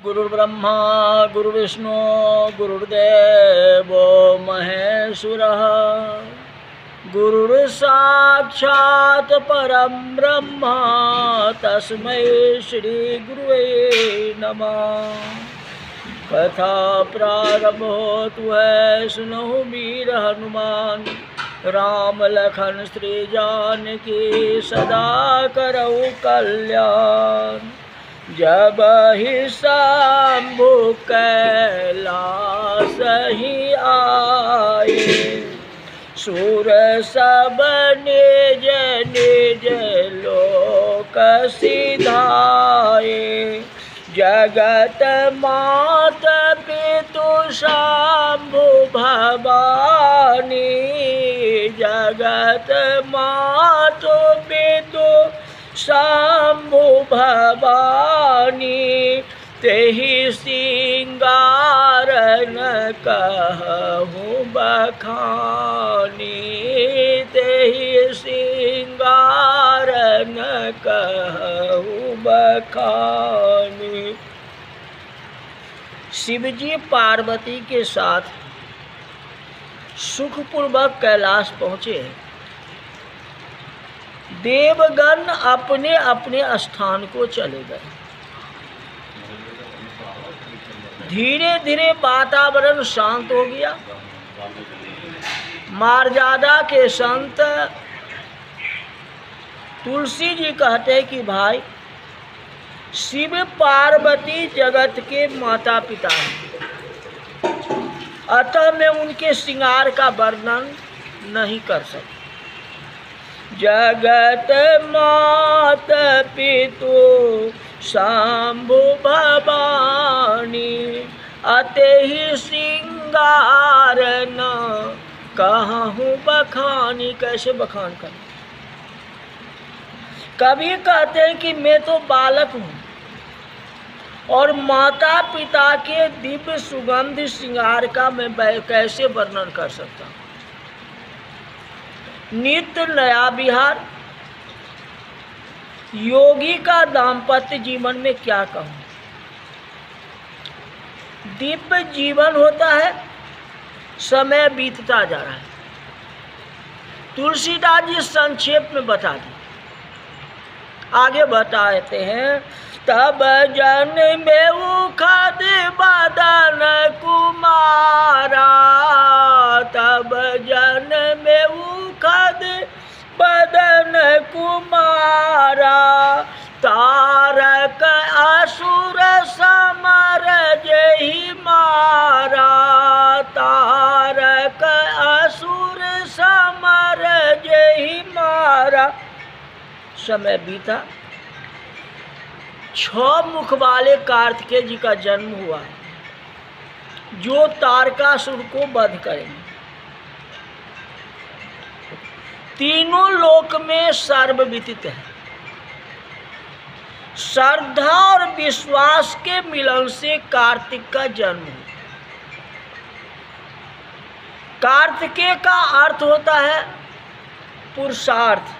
गुरुर्ब्रह्मा गुरुर्विष्णु गुरुर्देव महेश्वरः गुरुर्साक्षात् परं ब्रह्म तस्मै श्री गुरुवे नमः। कथा प्रारंभ होतु है, सुनहु वीर हनुमान राम लखन श्री जानकी सदा करऊ कल्याण। जब ही शंभु कैलास ही आए, सुर सब निज निज लोक सिधाए। जगत मात पितु शंभु भवानी, जगत मातु पितु शंभु भवानी। तेहि सिंगार न कहूँ बखानी, तेहि सिंगार न कहूँ बखानी। शिवजी पार्वती के साथ सुखपूर्वक कैलाश पहुँचे। देवगण अपने अपने स्थान को चले गए। धीरे धीरे वातावरण शांत हो गया। मर्यादा के संत तुलसी जी कहते हैं कि भाई, शिव पार्वती जगत के माता पिता हैं, अतः मैं उनके श्रृंगार का वर्णन नहीं कर सकता। जगत मात पितु शंभु भवानी, अतेहि श्रृंगार न कहूँ बखानी। कैसे बखान कर? कभी कहते हैं कि मैं तो बालक हूँ और माता पिता के दिव्य सुगंध श्रृंगार का मैं कैसे वर्णन कर सकता हूँ। नित्य नया विहार, योगी का दाम्पत्य जीवन में क्या कहूँ। दिव्य जीवन होता है, समय बीतता जा रहा है। तुलसीदास जी संक्षेप में बता दी, आगे बताते हैं। तब जन में उखद बदन कुमारा, तब जन में उखद बदन कुमारा। तारक असुर समर जेहि मारा, तारक असुर समर जेहि मारा। समय बीता, 6 मुख वाले कार्तिकेय जी का जन्म हुआ, जो तारकासुर को वध करेंगे। तीनों लोक में सर्वविदित है। श्रद्धा और विश्वास के मिलन से कार्तिक का जन्म हुआ। कार्तिकेय का अर्थ होता है पुरुषार्थ।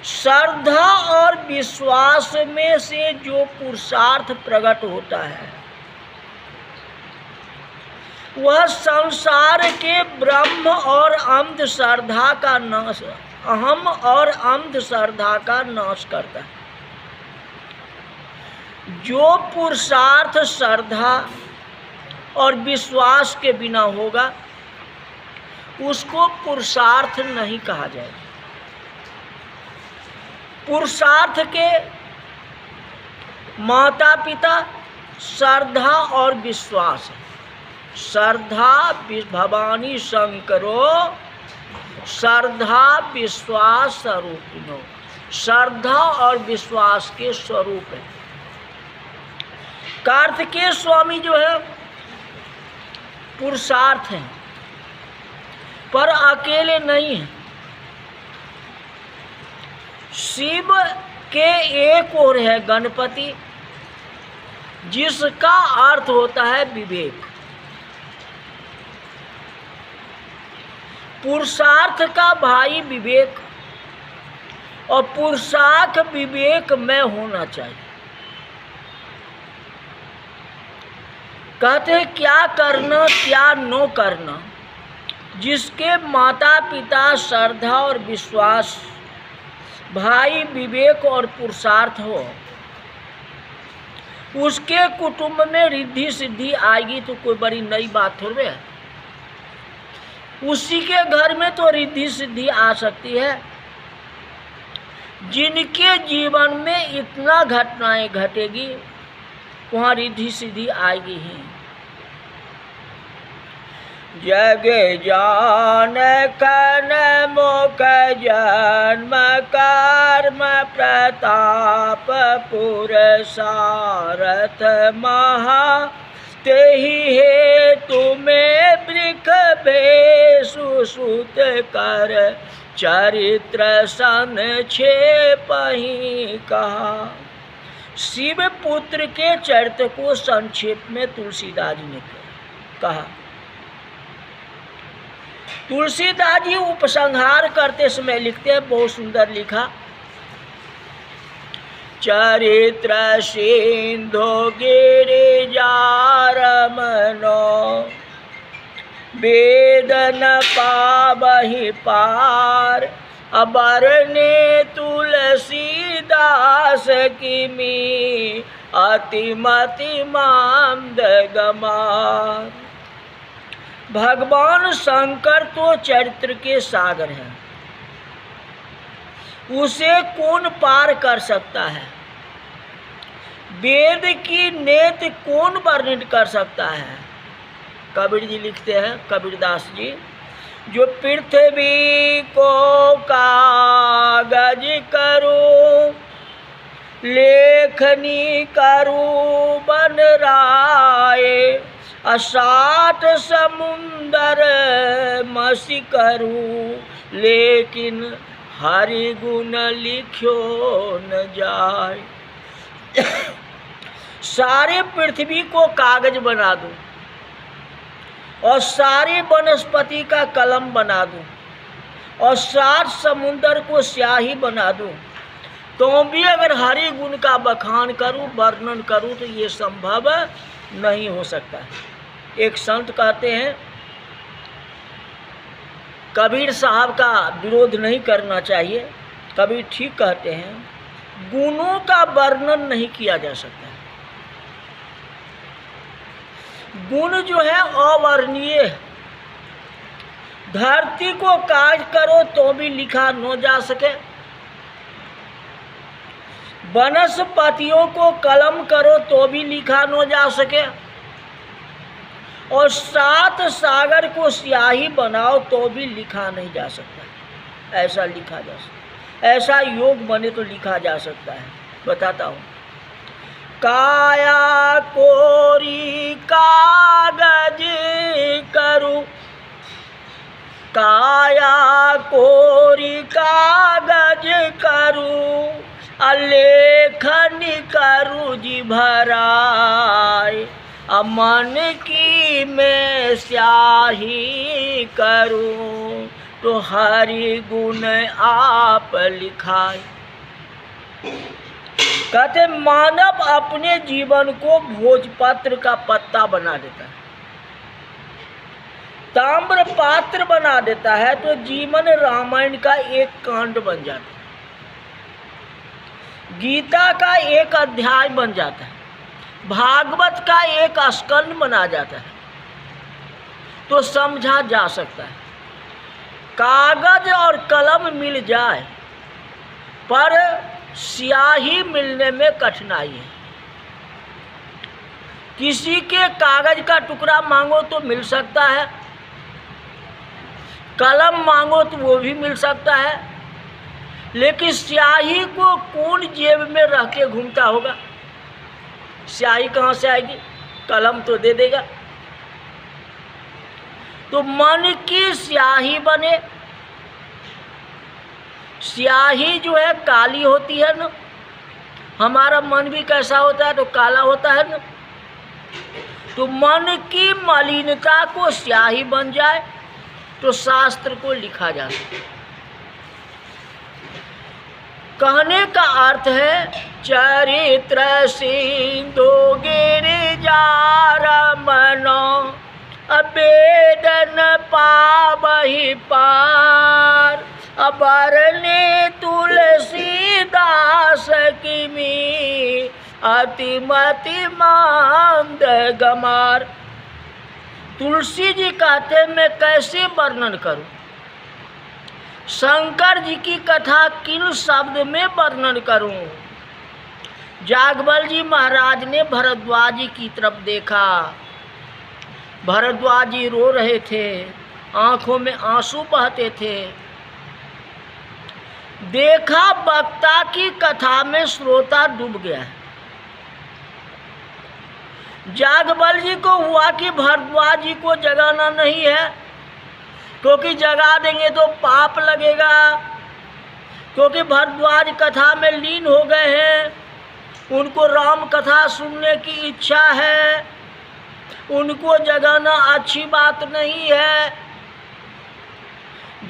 श्रद्धा और विश्वास में से जो पुरुषार्थ प्रकट होता है, वह संसार के ब्रह्म और अंधश्रद्धा का नाश, अहम और अंधश्रद्धा का नाश करता है। जो पुरुषार्थ श्रद्धा और विश्वास के बिना होगा, उसको पुरुषार्थ नहीं कहा जाएगा। पुरुषार्थ के माता पिता श्रद्धा और विश्वास है। श्रद्धा भवानी शंकरो, श्रद्धा विश्वास स्वरूपिनो। श्रद्धा और विश्वास के स्वरूप है। कार्तिकेय स्वामी जो है पुरुषार्थ हैं, पर अकेले नहीं हैं। शिव के एक ओर है गणपति, जिसका अर्थ होता है विवेक। पुरुषार्थ का भाई विवेक और पुरुषार्थ विवेक में होना चाहिए। कहते हैं क्या करना क्या न करना, जिसके माता पिता श्रद्धा और विश्वास, भाई विवेक और पुरुषार्थ हो, उसके कुटुंब में रिद्धि सिद्धि आएगी तो कोई बड़ी नई बात थोड़ी है। उसी के घर में तो रिद्धि सिद्धि आ सकती है जिनके जीवन में इतना घटनाएं घटेगी, वहाँ रिद्धि सिद्धि आएगी ही। जग जान कन मुख जन्म कर्म प्रताप पुरसारथ महा, तेहि हेतु में वृख भेषु सुत कर चरित्र संक्षेपहि कहा। शिव पुत्र के चरित्र को संक्षेप में तुलसीदास जी ने कहा। तुलसीदास जी उपसंहार करते समय लिखते हैं, बहुत सुंदर लिखा। चरित्र सिंधु गिरिजा रमनो, वेद न पावहि पार, अबरने तुलसीदास किमी, अतिमति मांद गमार। भगवान शंकर तो चरित्र के सागर हैं, उसे कौन पार कर सकता है। वेद की नेत कौन वर्णित कर सकता है। कबीर जी लिखते हैं, कबीरदास जी, जो पृथ्वी को कागज करो, लेखनी करो बन राए, असाट समुंदर मसी करूं, लेकिन हरि गुण लिखो न जाए। सारे पृथ्वी को कागज बना दूं और सारे वनस्पति का कलम बना दूं और 7 समुंदर को स्याही बना दूं, तो भी अगर हरि गुण का बखान करूं, वर्णन करूं, तो ये संभव नहीं हो सकता है। एक संत कहते हैं, कबीर साहब का विरोध नहीं करना चाहिए। कबीर ठीक कहते हैं, गुणों का वर्णन नहीं किया जा सकता। गुण जो है अवर्णनीय। धरती को काज करो तो भी लिखा न जा सके, वनस्पतियों को कलम करो तो भी लिखा न जा सके, और 7 सागर को स्याही बनाओ तो भी लिखा नहीं जा सकता। ऐसा लिखा जा सकता, ऐसा योग बने तो लिखा जा सकता है। बताता हूँ। काया कोरी कागज करूँ, काया कोरी कागज करूँ, अलेखन करूँ जी भराए, अमन की मैं स्याही करूं, तो हरि गुण आप लिखाए। कहते मानव अपने जीवन को भोजपत्र का पत्ता बना देता है, ताम्र पात्र बना देता है, तो जीवन रामायण का एक कांड बन जाता है, गीता का एक अध्याय बन जाता है, भागवत का एक स्कंद बना जाता है, तो समझा जा सकता है। कागज और कलम मिल जाए पर स्याही मिलने में कठिनाई है। किसी के कागज का टुकड़ा मांगो तो मिल सकता है, कलम मांगो तो वो भी मिल सकता है, लेकिन स्याही को कौन जेब में रख के घूमता होगा। स्याही कहाँ से आएगी, कलम तो दे देगा। तो मन की स्याही बने। स्याही जो है काली होती है ना, हमारा मन भी कैसा होता है, तो काला होता है ना। तो मन की मलिनता को स्याही बन जाए तो शास्त्र को लिखा जा सकता है। कहने का अर्थ है, चरित्र सिंधु गिरिजा रमनो, बही पार, अबरने तुलसीदास किमी, अतिमति मांद गमार। तुलसी जी कहते मैं कैसे वर्णन करूं, शंकर जी की कथा किन शब्द में वर्णन करूं। जागबल जी महाराज ने भरद्वाज जी की तरफ देखा। भरद्वाज जी रो रहे थे, आंखों में आंसू बहते थे। देखा वक्ता की कथा में श्रोता डूब गया। जागबल जी को हुआ कि भरद्वाज जी को जगाना नहीं है, क्योंकि जगा देंगे तो पाप लगेगा, क्योंकि भरद्वाज कथा में लीन हो गए हैं, उनको राम कथा सुनने की इच्छा है, उनको जगाना अच्छी बात नहीं है।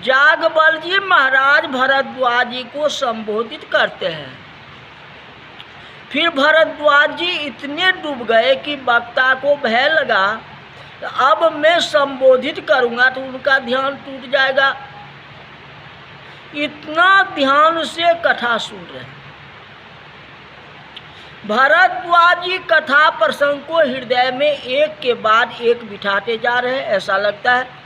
जागबल जी महाराज भरद्वाज जी को संबोधित करते हैं। फिर भरद्वाज जी इतने डूब गए कि वक्ता को भय लगा, अब मैं संबोधित करूंगा तो उनका ध्यान टूट जाएगा। इतना ध्यान से कथा सुन रहे हैं। भरद्वाज जी कथा प्रसंग को हृदय में एक के बाद एक बिठाते जा रहे हैं, ऐसा लगता है।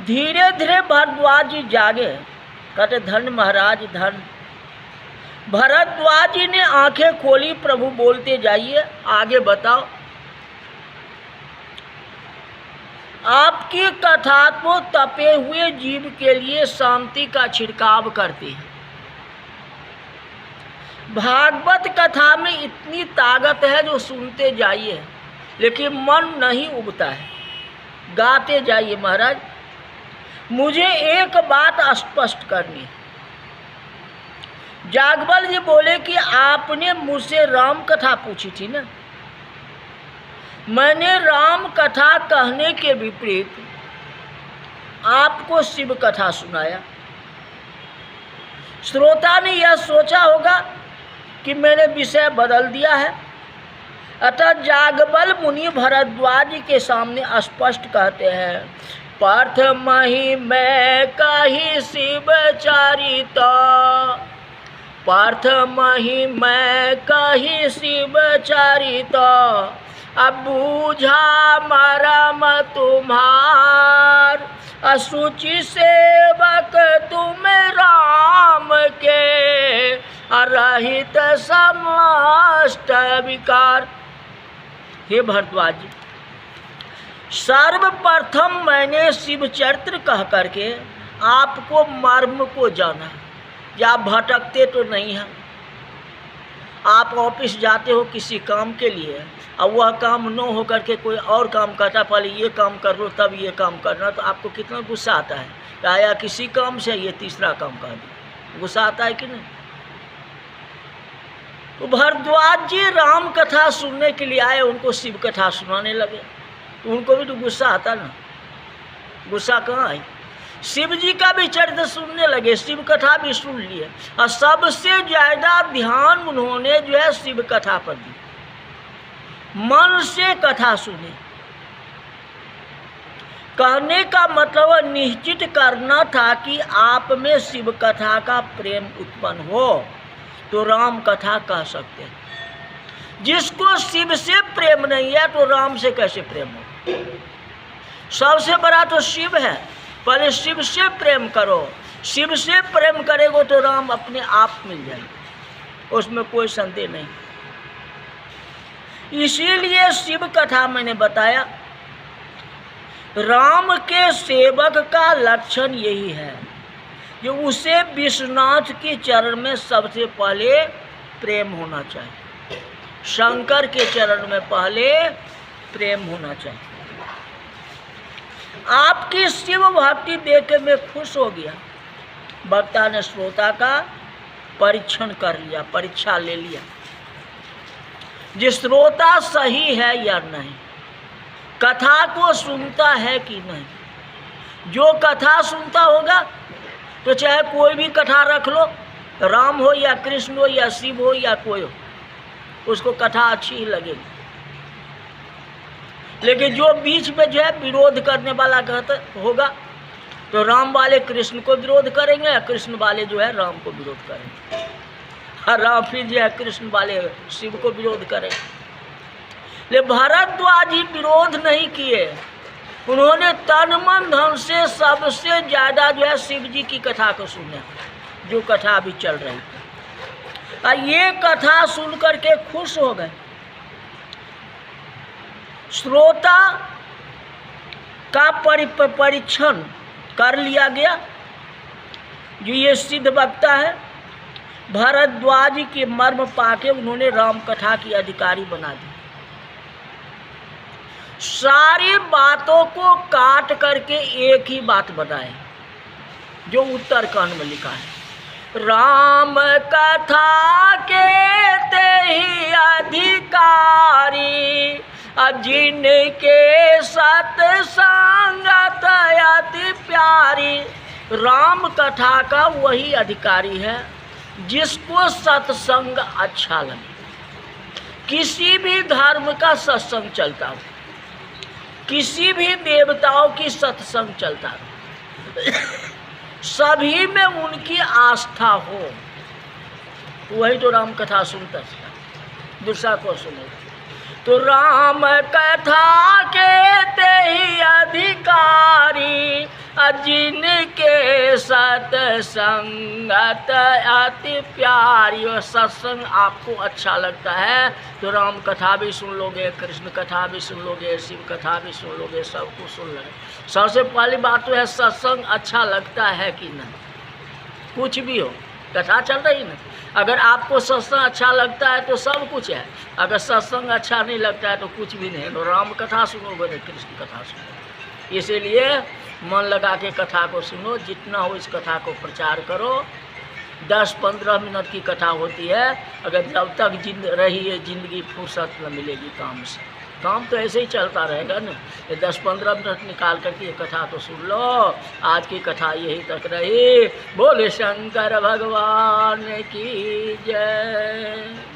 धीरे धीरे भरद्वाज जी जागे, कहते धन महाराज धन। भरद्वाज जी ने आंखें खोली, प्रभु बोलते जाइए, आगे बताओ। आपकी कथा तो तपे हुए जीव के लिए शांति का छिड़काव करती है। भागवत कथा में इतनी ताकत है जो सुनते जाइए, लेकिन मन नहीं उबता है। गाते जाइए महाराज। मुझे एक बात स्पष्ट करनी है। जागबल जी बोले कि आपने मुझसे राम कथा पूछी थी ना, मैंने राम कथा कहने के विपरीत आपको शिव कथा सुनाया। श्रोता ने यह सोचा होगा कि मैंने विषय बदल दिया है, अतः जागबल मुनि भरद्वाज जी के सामने स्पष्ट कहते हैं, पार्थ मही मैं कही शिव चरिता, पार्थ मही मैं कही शिव चरिता, अब बूझा मरम तुम्हार, असुचि सेवक तुम राम के, अरहित समस्त विकार। हे भरद्वाज जी, सर्वप्रथम मैंने शिव चरित्र कह करके आपको मर्म को जाना। या आप भटकते तो नहीं हैं। आप ऑफिस जाते हो किसी काम के लिए, अब वह काम न हो करके कोई और काम करता, पहले ये काम कर लो तब ये काम करना, तो आपको कितना गुस्सा आता है। आया किसी काम से ये तीसरा काम कर दो, गुस्सा आता है कि नहीं। तो भरद्वाज जी राम कथा सुनने के लिए आए, उनको शिव कथा सुनाने लगे। उनको भी तो गुस्सा आता ना, गुस्सा कहाँ आई। शिव जी का भी चरित्र सुनने लगे, शिव कथा भी सुन लिए, और सबसे ज्यादा ध्यान उन्होंने जो है शिव कथा पर दी। मन से कथा सुने। कहने का मतलब निश्चित करना था कि आप में शिव कथा का प्रेम उत्पन्न हो तो राम कथा कह सकते हैं। जिसको शिव से प्रेम नहीं है तो राम से कैसे प्रेम हो। सबसे बड़ा तो शिव है, पहले शिव से प्रेम करो। शिव से प्रेम करेगो तो राम अपने आप मिल जाएंगे, उसमें कोई संदेह नहीं। इसीलिए शिव कथा मैंने बताया। राम के सेवक का लक्षण यही है कि उसे विश्वनाथ के चरण में सबसे पहले प्रेम होना चाहिए, शंकर के चरण में पहले प्रेम होना चाहिए। आपकी शिव भक्ति देख के मैं खुश हो गया। वक्ता ने श्रोता का परीक्षण कर लिया, परीक्षा ले लिया, जिस श्रोता सही है या नहीं, कथा को सुनता है कि नहीं। जो कथा सुनता होगा तो चाहे कोई भी कथा रख लो, राम हो या कृष्ण हो या शिव हो या कोई हो, उसको कथा अच्छी ही लगेगी। लेकिन जो बीच में जो है विरोध करने वाला कहता होगा तो राम वाले कृष्ण को विरोध करेंगे या कृष्ण वाले जो है राम को विरोध करेंगे, और राम फिर जो है कृष्ण वाले शिव को विरोध करेंगे। ले भारद्वाज जी विरोध नहीं किए, उन्होंने तन मन धन से सबसे ज़्यादा जो है शिव जी की कथा को सुना, जो कथा अभी चल रही है। और ये कथा सुन करके खुश हो गए। श्रोता का परीक्षण कर लिया गया, जो ये सिद्ध वक्ता है भारद्वाज के मर्म पाके उन्होंने राम कथा की अधिकारी बना दी। सारी बातों को काट करके एक ही बात बनाए, जो उत्तरकांड में लिखा है, राम कथा के ते ही अधिकारी जिनके सत्संगत अति प्यारी। राम कथा का वही अधिकारी है जिसको सत्संग अच्छा लगे। किसी भी धर्म का सत्संग चलता हो, किसी भी देवताओं की सत्संग चलता हो, सभी में उनकी आस्था हो, वही तो राम कथा सुनता है, दूसरा को सुने। तो राम कथा के ते ही अधिकारी जिनके सत्संगत अति प्यारी। और सत्संग आपको अच्छा लगता है तो राम कथा भी सुन लोगे, कृष्ण कथा भी सुन लोगे, शिव कथा भी सुन लोगे, सब कुछ सुन लोगे। सबसे पहली बात तो है सत्संग अच्छा लगता है कि नहीं। कुछ भी हो, कथा चल रही ना, अगर आपको सत्संग अच्छा लगता है तो सब कुछ है, अगर सत्संग अच्छा नहीं लगता है तो कुछ भी नहीं। तो राम कथा सुनोगे तो कृष्ण कथा सुनो। इसीलिए मन लगा के कथा को सुनो, जितना हो इस कथा को प्रचार करो। 10-15 मिनट की कथा होती है, अगर जब तक रही है जिंदगी फुर्सत न मिलेगी काम से, काम तो ऐसे ही चलता रहेगा ना। ये 10-15 मिनट निकाल करके ये कथा तो सुन लो। आज की कथा यही तक रही। बोले शंकर भगवान की जय।